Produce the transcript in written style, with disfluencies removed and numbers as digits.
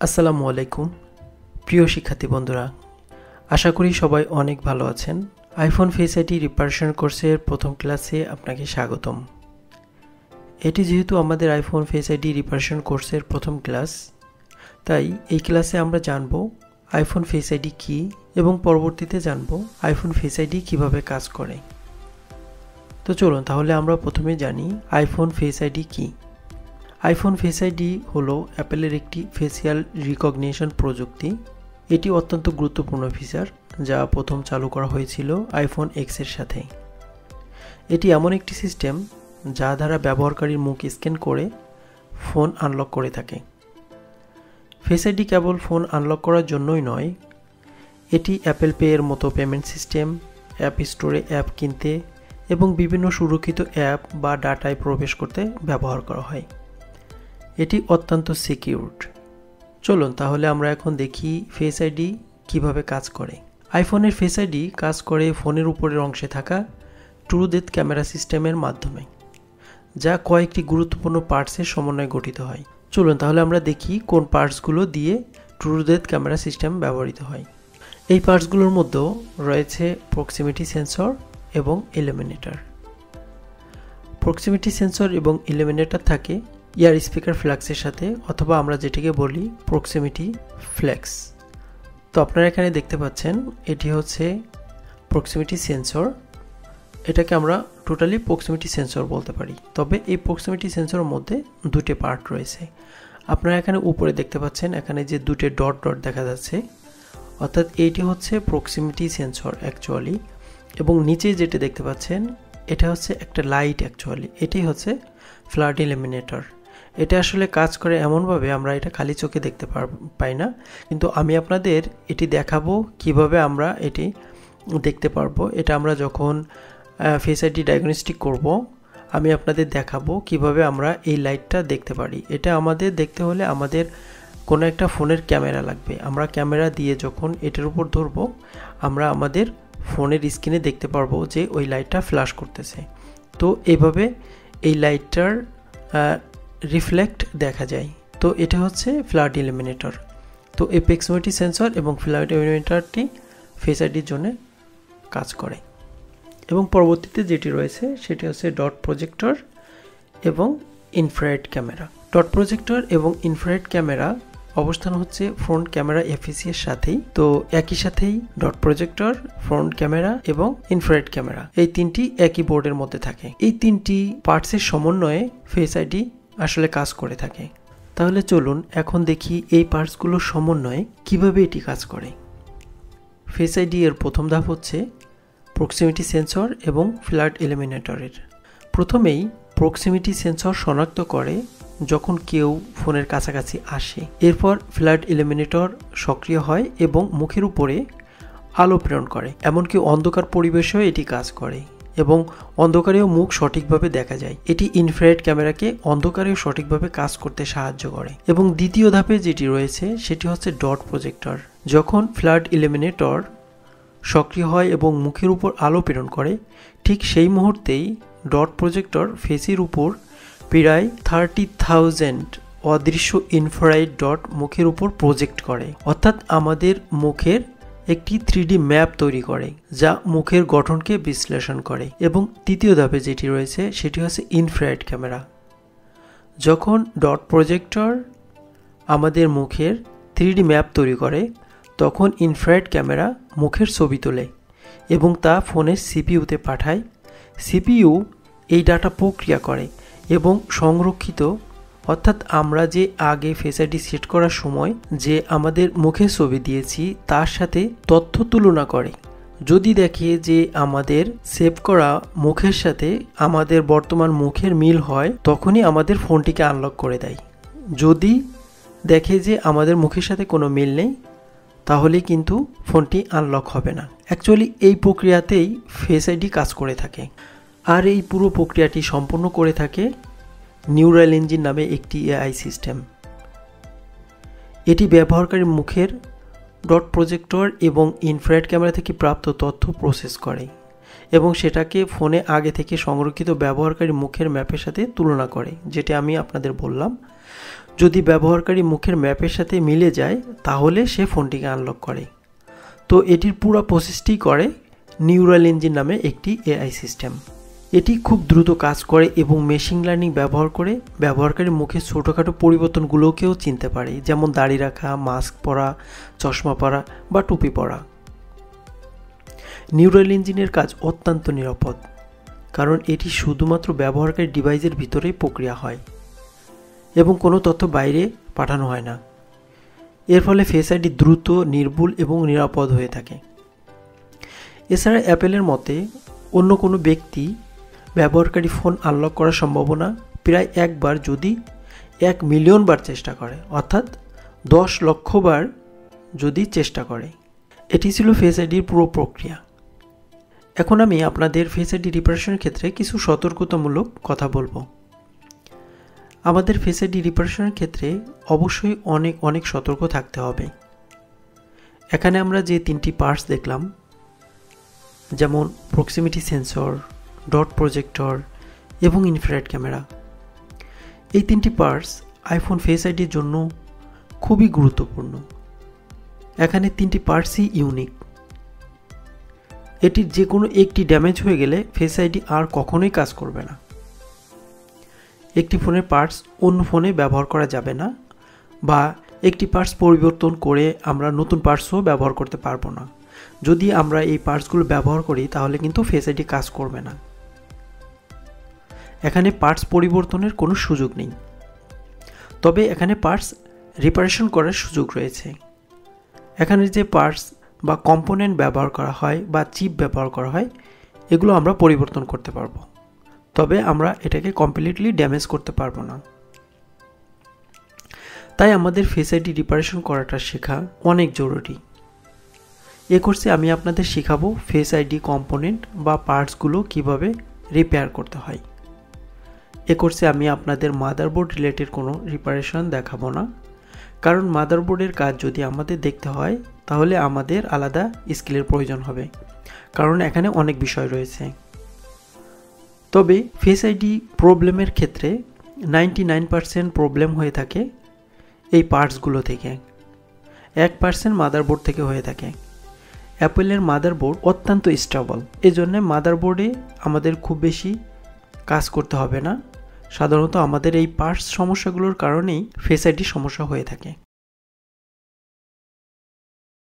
আসসালামু আলাইকুম প্রিয় শিক্ষার্থী বন্ধুরা, আশা করি সবাই অনেক ভালো আছেন। আইফোন ফেস আইডি রিপারেশন কোর্সের প্রথম ক্লাসে আপনাকে স্বাগতম। এটি যেহেতু আমাদের আইফোন ফেস আইডি রিপারেশন কোর্সের প্রথম ক্লাস, তাই এই ক্লাসে আমরা জানব আইফোন ফেস আইডি কী এবং পরবর্তীতে জানব আইফোন ফেস আইডি কীভাবে কাজ করে। তো চলুন তাহলে আমরা প্রথমে জানি আইফোন ফেস আইডি কী। আইফোন ফেস আইডি হলো অ্যাপেলের একটি ফেসিয়াল রিকগনিশন প্রযুক্তি। এটি অত্যন্ত গুরুত্বপূর্ণ ফিচার যা প্রথম চালু করা হয়েছিল আইফোন এক্সের সাথে। এটি এমন একটি সিস্টেম যা দ্বারা ব্যবহারকারীর মুখ স্ক্যান করে ফোন আনলক করে থাকে। ফেস আইডি কেবল ফোন আনলক করার জন্যই নয়, এটি অ্যাপেল পে এর মতো পেমেন্ট সিস্টেম, অ্যাপ স্টোরে অ্যাপ কিনতে এবং বিভিন্ন সুরক্ষিত অ্যাপ বা ডাটায় প্রবেশ করতে ব্যবহার করা হয়। এটি অত্যন্ত সিকিউরড। চলুন তাহলে আমরা এখন দেখি ফেস আইডি কীভাবে কাজ করে। আইফোনের ফেস আইডি কাজ করে ফোনের উপরের অংশে থাকা ট্রু ডেপথ ক্যামেরা সিস্টেমের মাধ্যমে, যা কয়েকটি গুরুত্বপূর্ণ পার্টসের সমন্বয়ে গঠিত হয়। চলুন তাহলে আমরা দেখি কোন পার্টসগুলো দিয়ে ট্রু ডেপথ ক্যামেরা সিস্টেম ব্যবহৃত হয়। এই পার্টসগুলোর মধ্যেও রয়েছে প্রক্সিমিটি সেন্সর এবং ইলুমিনেটর। প্রক্সিমিটি সেন্সর এবং ইলুমিনেটর থাকে ইয়ার স্পিকার ফ্ল্যাক্সের সাথে, অথবা আমরা যেটিকে বলি প্রক্সিমিটি ফ্ল্যাক্স। তো আপনারা এখানে দেখতে পাচ্ছেন এটি হচ্ছে প্রক্সিমিটি সেন্সর। এটাকে আমরা টোটালি প্রক্সিমিটি সেন্সর বলতে পারি। তবে এই প্রক্সিমিটি সেন্সরের মধ্যে দুটি পার্ট রয়েছে। আপনারা এখানে উপরে দেখতে পাচ্ছেন এখানে যে দুটো ডট ডট দেখা যাচ্ছে, অর্থাৎ এইটি হচ্ছে প্রক্সিমিটি সেন্সর অ্যাকচুয়ালি, এবং নিচে যেটা দেখতে পাচ্ছেন এটা হচ্ছে একটা লাইট অ্যাকচুয়ালি, এটি হচ্ছে ফ্লাড ইলুমিনেটর। এটা আসলে কাজ করে এমনভাবে আমরা এটা খালি চোখে দেখতে পাই না, কিন্তু আমি আপনাদের এটি দেখাবো কিভাবে আমরা এটি দেখতে পারবো। এটা আমরা যখন ফেস আইডি ডায়াগনস্টিক করব, আমি আপনাদের দেখাবো কিভাবে আমরা এই লাইটটা দেখতে পারি। এটা আমাদের দেখতে হলে আমাদের কোনো একটা ফোনের ক্যামেরা লাগবে। আমরা ক্যামেরা দিয়ে যখন এটার উপর ধরবো, আমরা আমাদের ফোনের স্ক্রিনে দেখতে পারবো যে ওই লাইটটা ফ্ল্যাশ করতেছে। তো এইভাবে এই লাইটটার রিফ্লেক্ট দেখা যায়। তো এটা হচ্ছে ফ্লাড ইলুমিনেটর। তো এই প্রক্সিমিটি সেন্সর এবং ফ্লাড ইলুমিনেটরটি ফেস আইডির জন্য কাজ করে। এবং পরবর্তীতে যেটি রয়েছে সেটি হচ্ছে ডট প্রজেক্টর এবং ইনফ্রারেড ক্যামেরা। ডট প্রজেক্টর এবং ইনফ্রারেড ক্যামেরা অবস্থান হচ্ছে ফ্রন্ট ক্যামেরা এফিসি এর সাথেই। তো একই সাথেই ডট প্রজেক্টর, ফ্রন্ট ক্যামেরা এবং ইনফ্রারেড ক্যামেরা এই তিনটি একই বোর্ডের মধ্যে থাকে। এই তিনটি পার্টসের সমন্বয়ে ফেস আইডি আসলে কাজ করে থাকে। তাহলে চলুন এখন দেখি এই পার্টসগুলোর সমন্বয়ে কিভাবে এটি কাজ করে। ফেস আইডি এর প্রথম ধাপ হচ্ছে প্রক্সিমিটি সেন্সর এবং ফ্লাড ইলুমিনেটরের। প্রথমেই প্রক্সিমিটি সেন্সর শনাক্ত করে যখন কেউ ফোনের কাছাকাছি আসে। এরপর ফ্লাড ইলুমিনেটর সক্রিয় হয় এবং মুখের উপরে আলো প্রেরণ করে। এমনকি অন্ধকার পরিবেশেও এটি কাজ করে এবং অন্ধকারেও মুখ সঠিকভাবে দেখা যায়। এটি ইনফ্রারেড ক্যামেরাকে অন্ধকারেও সঠিকভাবে কাজ করতে সাহায্য করে। এবং দ্বিতীয় ধাপে যেটি রয়েছে সেটি হচ্ছে ডট প্রজেক্টর। যখন ফ্লাড ইলুমিনেটর সক্রিয় হয় এবং মুখের উপর আলো প্রেরণ করে, ঠিক সেই মুহূর্তেই ডট প্রজেক্টর ফেসের উপর প্রায় 30,000 অদৃশ্য ইনফ্রারেড ডট মুখের উপর প্রজেক্ট করে, অর্থাৎ আমাদের মুখের একটি 3D ম্যাপ তৈরি করে যা মুখের গঠনকে বিশ্লেষণ করে। এবং তৃতীয় ধাপে যেটি রয়েছে সেটি হচ্ছে ইনফ্রারেড ক্যামেরা। যখন ডট প্রজেক্টর আমাদের মুখের 3D ম্যাপ তৈরি করে, তখন ইনফ্রারেড ক্যামেরা মুখের ছবি তোলে এবং তা ফোনের সিপিইউতে পাঠায়। সিপিইউ এই ডাটা প্রক্রিয়া করে এবং সংরক্ষিত, অর্থাৎ আমরা যে আগে ফেস আইডি সেট করার সময় যে আমাদের মুখের ছবি দিয়েছি তার সাথে তথ্য তুলনা করে। যদি দেখে যে আমাদের সেভ করা মুখের সাথে আমাদের বর্তমান মুখের মিল হয়, তখনই আমাদের ফোনটিকে আনলক করে দেয়। যদি দেখে যে আমাদের মুখের সাথে কোনো মিল নেই, তাহলে কিন্তু ফোনটি আনলক হবে না। অ্যাকচুয়ালি এই প্রক্রিয়াতেই ফেস আইডি কাজ করে থাকে। আর এই পুরো প্রক্রিয়াটি সম্পন্ন করে থাকে নিউরাল ইঞ্জিন নামে একটি এআই সিস্টেম। এটি ব্যবহারকারীর মুখের ডট প্রজেক্টর এবং ইনফ্রারেড ক্যামেরা থেকে প্রাপ্ত তথ্য প্রসেস করে এবং সেটাকে ফোনে আগে থেকে সংরক্ষিত ব্যবহারকারী মুখের ম্যাপের সাথে তুলনা করে, যেটা আমি আপনাদের বললাম। যদি ব্যবহারকারী মুখের ম্যাপের সাথে মিলে যায় তাহলে সে ফোনটিকে আনলক করে। তো এটির পুরো প্রসেসটি করে নিউরাল ইঞ্জিন নামে একটি এআই সিস্টেম। এটি খুব দ্রুত কাজ করে এবং মেশিন লার্নিং ব্যবহার করে ব্যবহারকারীর মুখের ছোটোখাটো পরিবর্তনগুলোকেও চিনতে পারে, যেমন দাড়ি রাখা, মাস্ক পরা, চশমা পরা বা টুপি পরা। নিউরাল ইঞ্জিনের কাজ অত্যন্ত নিরাপদ, কারণ এটি শুধুমাত্র ব্যবহারকারী ডিভাইসের ভিতরেই প্রক্রিয়া হয় এবং কোনো তথ্য বাইরে পাঠানো হয় না। এর ফলে ফেস আইডি দ্রুত, নির্ভুল এবং নিরাপদ হয়ে থাকে। এছাড়া অ্যাপেলের মতে অন্য কোনো ব্যক্তি ব্যবহারকারী ফোন আনলক করার সম্ভাবনা প্রায় একবার যদি 1 মিলিয়ন বার চেষ্টা করে, অর্থাৎ 10 লক্ষ বার যদি চেষ্টা করে। এটি ছিল ফেস আইডির পুরো প্রক্রিয়া। এখন আমি আপনাদের ফেস আইডি রিপারেশনের ক্ষেত্রে কিছু সতর্কতামূলক কথা বলবো। আমাদের ফেস আইডি রিপারেশনের ক্ষেত্রে অবশ্যই অনেক সতর্ক থাকতে হবে। এখানে আমরা যে 3টি পার্টস দেখলাম, যেমন প্রক্সিমিটি সেন্সর, ডট প্রজেক্টর এবং ইনফ্রারেড ক্যামেরা, এই 3টি পার্টস আইফোন ফেস আইডির জন্য খুবই গুরুত্বপূর্ণ। এখানে 3টি পার্টসই ইউনিক। এটির যে কোনো একটি ড্যামেজ হয়ে গেলে ফেস আইডি আর কখনোই কাজ করবে না। একটি ফোনের পার্টস অন্য ফোনে ব্যবহার করা যাবে না, বা একটি পার্টস পরিবর্তন করে আমরা নতুন পার্টসও ব্যবহার করতে পারবো না। যদি আমরা এই পার্টসগুলো ব্যবহার করি তাহলে কিন্তু ফেস আইডি কাজ করবে না। এখানে পার্টস পরিবর্তনের কোনো সুযোগ নেই, তবে এখানে পার্টস রিপারেশন করার সুযোগ রয়েছে। এখানে যে পার্টস বা কম্পোনেন্ট ব্যবহার করা হয় বা চিপ ব্যবহার করা হয়, এগুলো আমরা পরিবর্তন করতে পারবো, তবে আমরা এটাকে কমপ্লিটলি ড্যামেজ করতে পারবো না। তাই আমাদের ফেস আইডি রিপারেশন করাটা শেখা অনেক জরুরি। এ কোর্সে আমি আপনাদের শেখাবো ফেস আইডি কম্পোনেন্ট বা পার্টসগুলো কিভাবে রিপেয়ার করতে হয়। এ কোর্সে আমি আপনাদের মাদারবোর্ড রিলেটেড কোনো রিপারেশন দেখাবো না, কারণ মাদারবোর্ডের কাজ যদি আমাদের দেখতে হয় তাহলে আমাদের আলাদা স্কিলের প্রয়োজন হবে, কারণ এখানে অনেক বিষয় রয়েছে। তবে ফেস আইডি প্রবলেমের ক্ষেত্রে 99% প্রবলেম হয়ে থাকে এই পার্টসগুলো থেকে, 1% মাদারবোর্ড থেকে হয়ে থাকে। অ্যাপেলের মাদারবোর্ড অত্যন্ত স্টেবল, এজন্য মাদারবোর্ডে আমাদের খুব বেশি কাজ করতে হবে না। সাধারণত আমাদের এই পার্টস সমস্যাগুলোর কারণেই ফেস আইডি সমস্যা হয়ে থাকে।